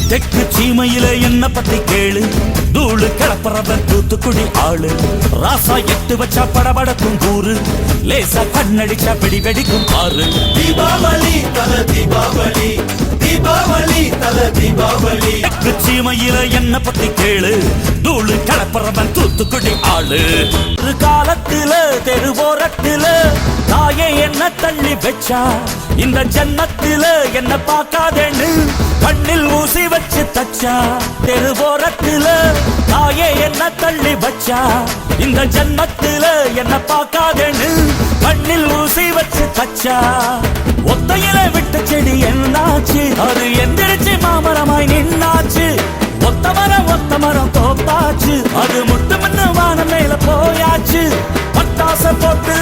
தெற்கு சீமையில என்ன பத்தி கேளு, தூளு கிளப்புறவன் தூத்துக்குடி ஆளு. ராசா எட்டு வச்சா படபடக்கும் கூறு, லேசா கண்ணடிச்சா பிடி வெடிக்கும் ஆறு. தீபாவளி தல தீபாவளி, தீபாவளி தல தீபாவளி. தெற்கு சீமையில என்ன பத்தி கேளு, தூளு கிளப்புறவன் தூத்துக்குடி ஆளு. ஒரு காலத்துல தெருவோரத்துல தாயே என்ன தள்ளி வச்சா, இந்த ஜன்னத்துல என்ன பார்க்காதேன்னு கண்ணில் ஊசி வச்சு தச்சா. தெருவோரத்துல தாயே என்ன தள்ளி வச்சா, இந்த ஜன்னத்துல என்ன பார்க்காதேன்னு கண்ணில் ஊசி வச்சு தச்சா. ஒத்தையில விட்ட செடி என்னாச்சு, அது எந்திரிச்சு மாமரமாய் நின்னாச்சு. ஒத்த மரம் தோப்பாச்சு, அது முட்டு மண்ணு வானம் மேல போயாச்சு. பட்டாச போட்டு